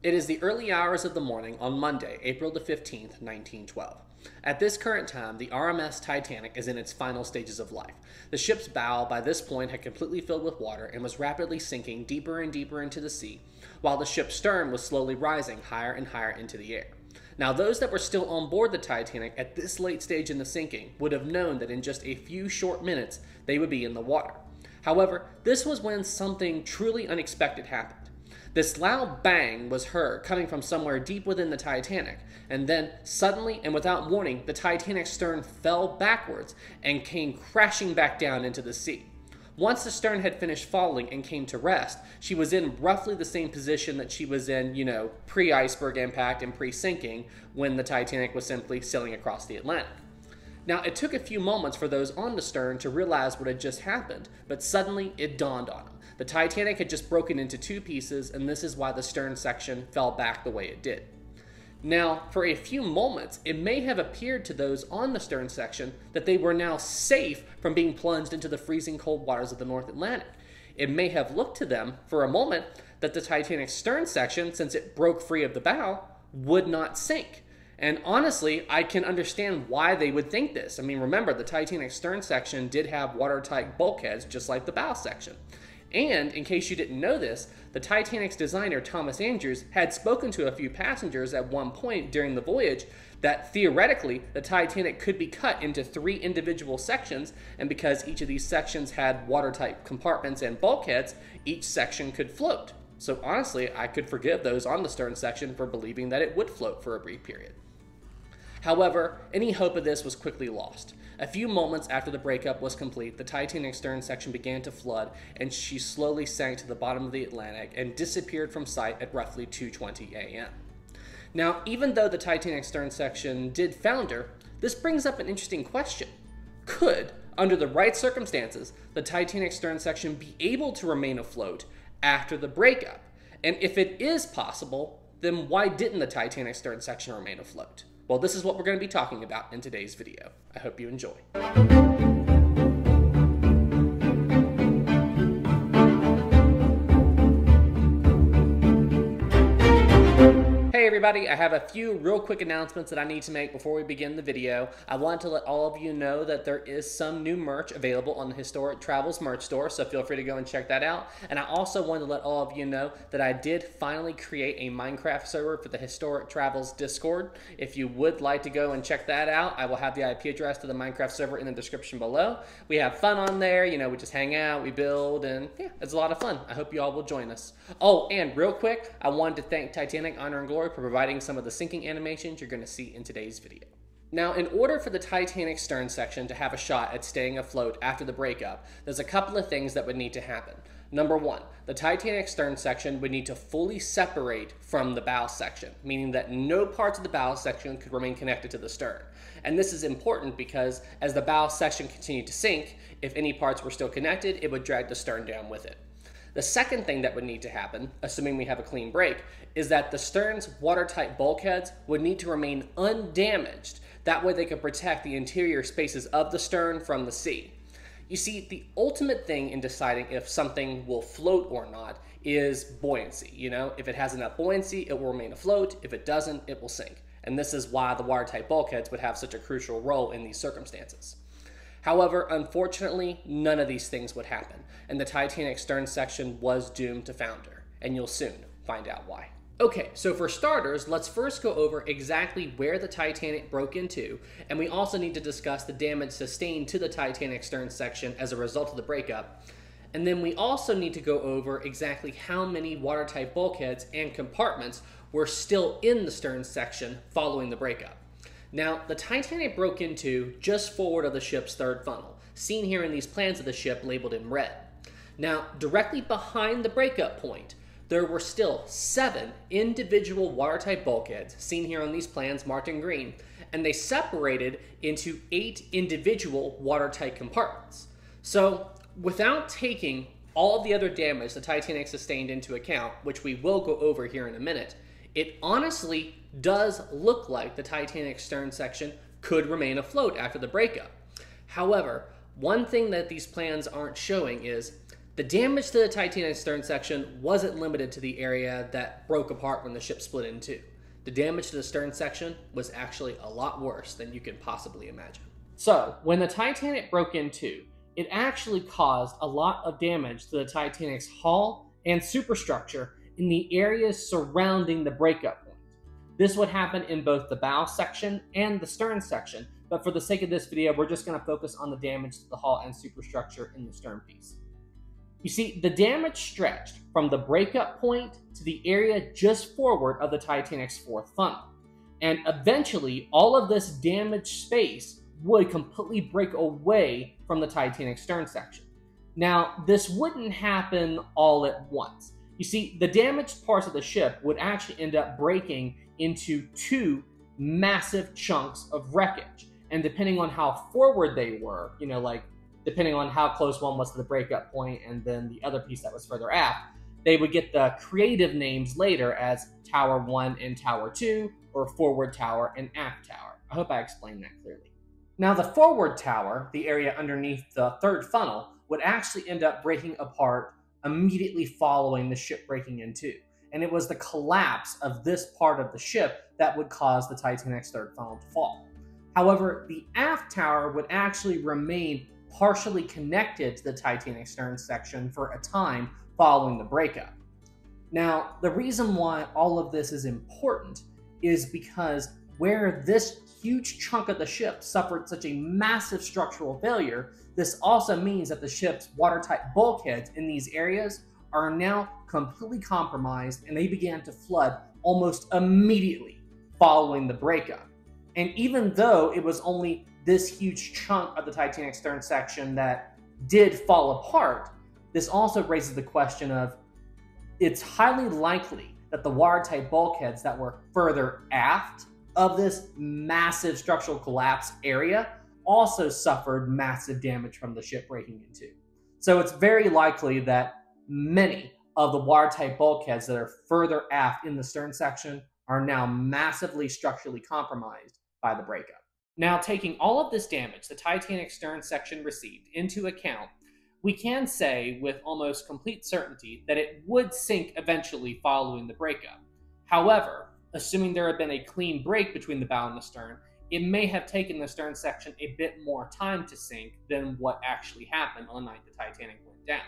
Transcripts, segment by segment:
It is the early hours of the morning on Monday, April the 15th, 1912. At this current time, the RMS Titanic is in its final stages of life. The ship's bow by this point had completely filled with water and was rapidly sinking deeper and deeper into the sea, while the ship's stern was slowly rising higher and higher into the air. Now, those that were still on board the Titanic at this late stage in the sinking would have known that in just a few short minutes they would be in the water. However, this was when something truly unexpected happened. This loud bang was heard coming from somewhere deep within the Titanic, and then, suddenly and without warning, the Titanic's stern fell backwards and came crashing back down into the sea. Once the stern had finished falling and came to rest, she was in roughly the same position that she was in, pre-iceberg impact and pre-sinking, when the Titanic was simply sailing across the Atlantic. Now, it took a few moments for those on the stern to realize what had just happened, but suddenly it dawned on them. The Titanic had just broken into two pieces, and this is why the stern section fell back the way it did. Now, for a few moments, it may have appeared to those on the stern section that they were now safe from being plunged into the freezing cold waters of the North Atlantic. It may have looked to them, for a moment, that the Titanic's stern section, since it broke free of the bow, would not sink. And honestly, I can understand why they would think this. I mean, remember, the Titanic's stern section did have watertight bulkheads, just like the bow section. And, in case you didn't know this, the Titanic's designer, Thomas Andrews, had spoken to a few passengers at one point during the voyage that theoretically the Titanic could be cut into 3 individual sections, and because each of these sections had watertight compartments and bulkheads, each section could float. So honestly, I could forgive those on the stern section for believing that it would float for a brief period. However, any hope of this was quickly lost. A few moments after the breakup was complete, the Titanic's stern section began to flood, and she slowly sank to the bottom of the Atlantic and disappeared from sight at roughly 2:20 a.m. Now, even though the Titanic's stern section did founder, this brings up an interesting question. Could, under the right circumstances, the Titanic's stern section be able to remain afloat after the breakup? And if it is possible, then why didn't the Titanic's stern section remain afloat? Well, this is what we're going to be talking about in today's video. I hope you enjoy. Hey everybody, I have a few real quick announcements that I need to make before we begin the video. I want to let all of you know that there is some new merch available on the Historic Travels merch store, so feel free to go and check that out. And I also want to let all of you know that I did finally create a Minecraft server for the Historic Travels Discord. If you would like to go and check that out, I will have the IP address to the Minecraft server in the description below. We have fun on there, we just hang out, we build, and yeah, it's a lot of fun. I hope you all will join us. Oh, and real quick, I wanted to thank Titanic Honor and Glory for providing some of the sinking animations you're going to see in today's video. Now, in order for the Titanic stern section to have a shot at staying afloat after the breakup, there's a couple of things that would need to happen. Number one, the Titanic stern section would need to fully separate from the bow section, meaning that no parts of the bow section could remain connected to the stern. And this is important because as the bow section continued to sink, if any parts were still connected, it would drag the stern down with it. The second thing that would need to happen, assuming we have a clean break, is that the stern's watertight bulkheads would need to remain undamaged. That way they could protect the interior spaces of the stern from the sea. You see, the ultimate thing in deciding if something will float or not is buoyancy. If it has enough buoyancy, it will remain afloat. If it doesn't, it will sink. And this is why the watertight bulkheads would have such a crucial role in these circumstances. However, unfortunately, none of these things would happen, and the Titanic stern section was doomed to founder, and you'll soon find out why. Okay, so for starters, let's first go over exactly where the Titanic broke into, and we also need to discuss the damage sustained to the Titanic stern section as a result of the breakup. And then we also need to go over exactly how many watertight bulkheads and compartments were still in the stern section following the breakup. Now, the Titanic broke into just forward of the ship's third funnel, seen here in these plans of the ship labeled in red. Now, directly behind the breakup point, there were still 7 individual watertight bulkheads, seen here on these plans marked in green, and they separated into 8 individual watertight compartments. So, without taking all of the other damage the Titanic sustained into account, which we will go over here in a minute, it honestly does look like the Titanic stern section could remain afloat after the breakup. However, one thing that these plans aren't showing is The damage to the Titanic's stern section wasn't limited to the area that broke apart when the ship split in two. The damage to the stern section was actually a lot worse than you can possibly imagine. So, when the Titanic broke in two, it actually caused a lot of damage to the Titanic's hull and superstructure in the areas surrounding the breakup point. This would happen in both the bow section and the stern section, but for the sake of this video, we're just going to focus on the damage to the hull and superstructure in the stern piece. You see, the damage stretched from the breakup point to the area just forward of the Titanic's fourth funnel. And eventually, all of this damaged space would completely break away from the Titanic's stern section. Now, this wouldn't happen all at once. You see, the damaged parts of the ship would actually end up breaking into two massive chunks of wreckage. And depending on how forward they were, depending on how close one was to the breakup point and then the other piece that was further aft, they would get the creative names later as Tower 1 and Tower 2, or Forward Tower and Aft Tower. I hope I explained that clearly. Now, the forward tower, the area underneath the third funnel, would actually end up breaking apart immediately following the ship breaking in two. And it was the collapse of this part of the ship that would cause the Titanic's third funnel to fall. However, the aft tower would actually remain partially connected to the Titanic's stern section for a time following the breakup. Now, the reason why all of this is important is because where this huge chunk of the ship suffered such a massive structural failure, this also means that the ship's watertight bulkheads in these areas are now completely compromised, and they began to flood almost immediately following the breakup. And even though it was only this huge chunk of the Titanic stern section that did fall apart, this also raises the question of, it's highly likely that the watertight bulkheads that were further aft of this massive structural collapse area also suffered massive damage from the ship breaking in two. So it's very likely that many of the watertight bulkheads that are further aft in the stern section are now massively structurally compromised by the breakup. Now, taking all of this damage the Titanic stern section received into account, we can say with almost complete certainty that it would sink eventually following the breakup. However, assuming there had been a clean break between the bow and the stern, it may have taken the stern section a bit more time to sink than what actually happened on the night the Titanic went down.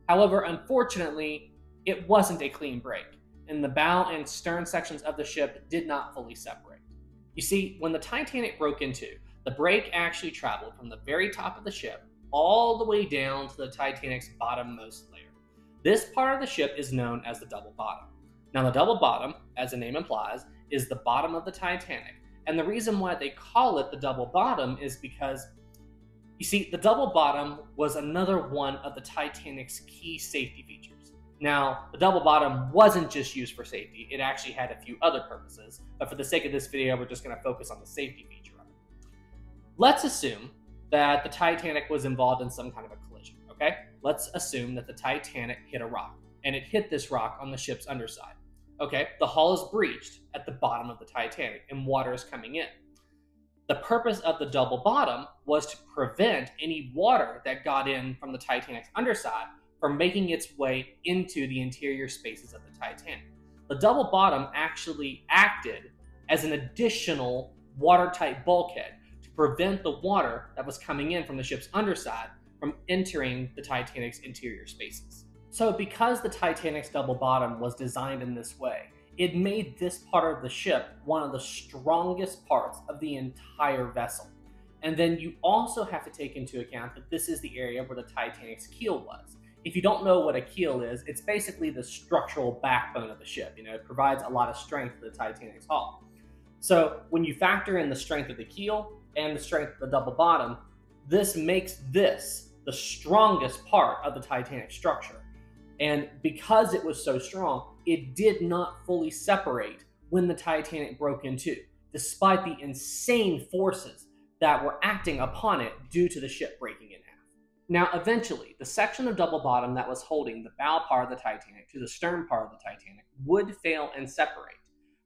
However, unfortunately, it wasn't a clean break, and the bow and stern sections of the ship did not fully separate. You see, when the Titanic broke in two, the break actually traveled from the very top of the ship all the way down to the Titanic's bottommost layer. This part of the ship is known as the double bottom. Now, the double bottom, as the name implies, is the bottom of the Titanic. And the reason why they call it the double bottom is because, you see, the double bottom was another one of the Titanic's key safety features. Now, the double bottom wasn't just used for safety, it actually had a few other purposes, but for the sake of this video, we're just going to focus on the safety feature of it. Let's assume that the Titanic was involved in some kind of a collision, okay? Let's assume that the Titanic hit a rock, and it hit this rock on the ship's underside. Okay, the hull is breached at the bottom of the Titanic, and water is coming in. The purpose of the double bottom was to prevent any water that got in from the Titanic's underside from making its way into the interior spaces of the Titanic. The double bottom actually acted as an additional watertight bulkhead to prevent the water that was coming in from the ship's underside from entering the Titanic's interior spaces. So because the Titanic's double bottom was designed in this way, it made this part of the ship one of the strongest parts of the entire vessel. And then you also have to take into account that this is the area where the Titanic's keel was. If you don't know what a keel is, it's basically the structural backbone of the ship. It provides a lot of strength to the Titanic's hull. So when you factor in the strength of the keel and the strength of the double bottom, this makes this the strongest part of the Titanic structure. And because it was so strong, it did not fully separate when the Titanic broke in two, despite the insane forces that were acting upon it due to the ship breaking in half. Now, eventually, the section of double bottom that was holding the bow part of the Titanic to the stern part of the Titanic would fail and separate.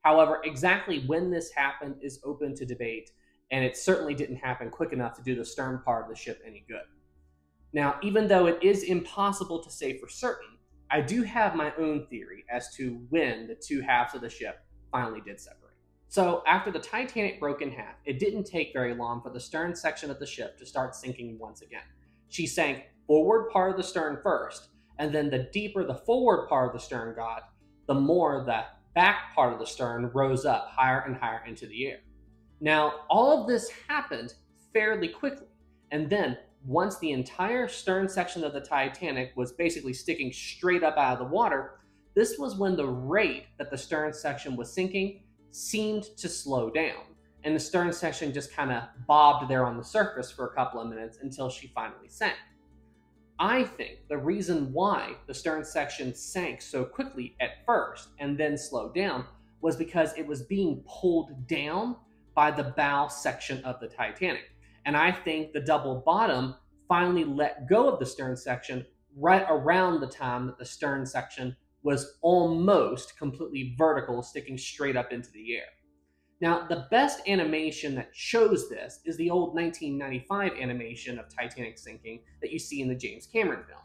However, exactly when this happened is open to debate, and it certainly didn't happen quick enough to do the stern part of the ship any good. Now, even though it is impossible to say for certain, I do have my own theory as to when the two halves of the ship finally did separate. So, after the Titanic broke in half, it didn't take very long for the stern section of the ship to start sinking once again. She sank forward part of the stern first, and then the deeper the forward part of the stern got, the more the back part of the stern rose up higher and higher into the air. Now, all of this happened fairly quickly, and then once the entire stern section of the Titanic was basically sticking straight up out of the water, this was when the rate that the stern section was sinking seemed to slow down, and the stern section just kind of bobbed there on the surface for a couple of minutes until she finally sank. I think the reason why the stern section sank so quickly at first and then slowed down was because it was being pulled down by the bow section of the Titanic. And I think the double bottom finally let go of the stern section right around the time that the stern section was almost completely vertical, sticking straight up into the air. Now, the best animation that shows this is the old 1995 animation of Titanic sinking that you see in the James Cameron film.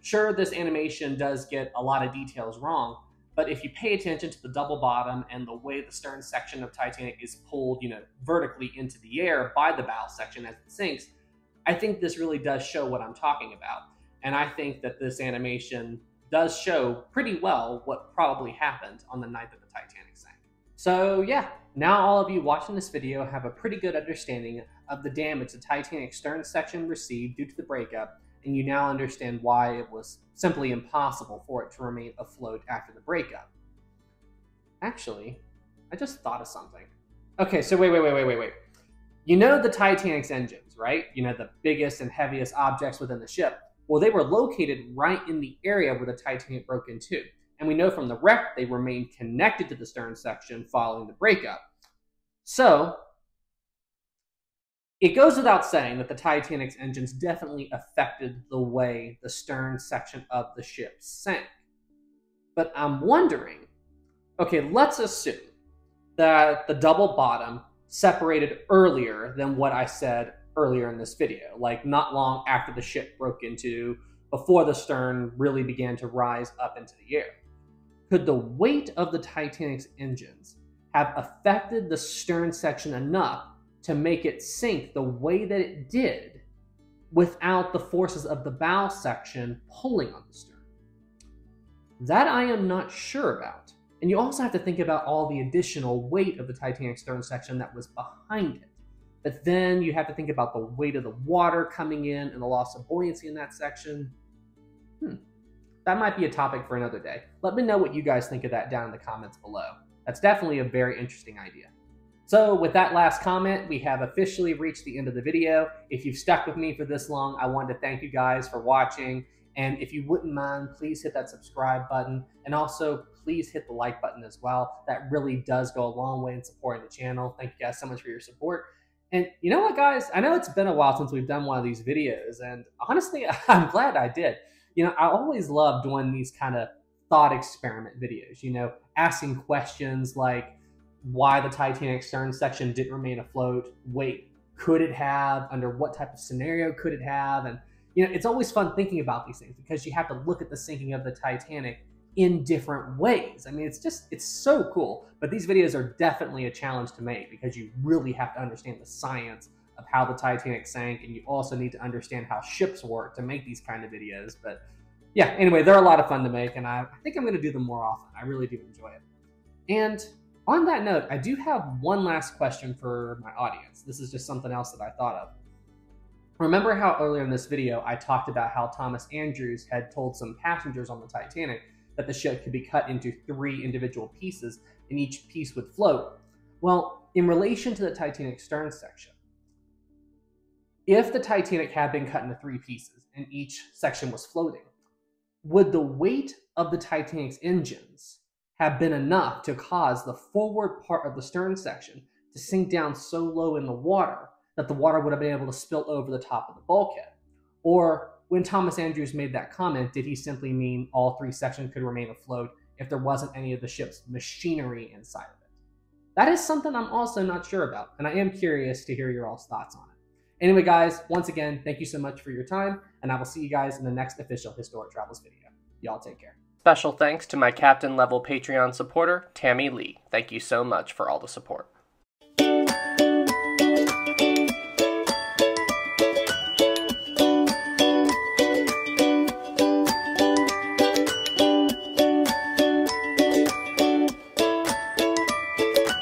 Sure, this animation does get a lot of details wrong, but if you pay attention to the double bottom and the way the stern section of Titanic is pulled, vertically into the air by the bow section as it sinks, I think this really does show what I'm talking about. And I think that this animation does show pretty well what probably happened on the night that the Titanic sank. So yeah, now all of you watching this video have a pretty good understanding of the damage the Titanic stern section received due to the breakup, and you now understand why it was simply impossible for it to remain afloat after the breakup. Actually, I just thought of something. Okay, so wait. You know the Titanic's engines, right? The biggest and heaviest objects within the ship. Well, they were located right in the area where the Titanic broke into. And we know from the wreck they remained connected to the stern section following the breakup. So, it goes without saying that the Titanic's engines definitely affected the way the stern section of the ship sank. But I'm wondering, okay, let's assume that the double bottom separated earlier than what I said earlier in this video, like not long after the ship broke into, before the stern really began to rise up into the air. Could the weight of the Titanic's engines have affected the stern section enough to make it sink the way that it did without the forces of the bow section pulling on the stern? That I am not sure about. And you also have to think about all the additional weight of the Titanic stern section that was behind it. But then you have to think about the weight of the water coming in and the loss of buoyancy in that section. That might be a topic for another day. Let me know what you guys think of that down in the comments below. That's definitely a very interesting idea. So with that last comment, we have officially reached the end of the video. If you've stuck with me for this long, I wanted to thank you guys for watching. And if you wouldn't mind, please hit that subscribe button. And also, please hit the like button as well. That really does go a long way in supporting the channel. Thank you guys so much for your support. And you know what, guys? I know it's been a while since we've done one of these videos. And honestly, I'm glad I did. I always love doing these kind of thought experiment videos, asking questions like why the Titanic stern section didn't remain afloat. Wait, could it have? Under what type of scenario could it have? And, it's always fun thinking about these things because you have to look at the sinking of the Titanic in different ways. I mean, it's so cool. But these videos are definitely a challenge to make because you really have to understand the science of how the Titanic sank, and you also need to understand how ships work to make these kind of videos. But yeah, anyway, they're a lot of fun to make, and I think I'm going to do them more often. I really do enjoy it. And on that note, I do have one last question for my audience. This is just something else that I thought of. Remember how earlier in this video I talked about how Thomas Andrews had told some passengers on the Titanic that the ship could be cut into 3 individual pieces and each piece would float? Well, in relation to the Titanic stern section, if the Titanic had been cut into 3 pieces and each section was floating, would the weight of the Titanic's engines have been enough to cause the forward part of the stern section to sink down so low in the water that the water would have been able to spill over the top of the bulkhead? Or when Thomas Andrews made that comment, did he simply mean all 3 sections could remain afloat if there wasn't any of the ship's machinery inside of it? That is something I'm also not sure about, and I am curious to hear your all's thoughts on it. Anyway, guys, once again, thank you so much for your time, and I will see you guys in the next official Historic Travels video. Y'all take care. Special thanks to my captain level Patreon supporter, Tammy Lee. Thank you so much for all the support.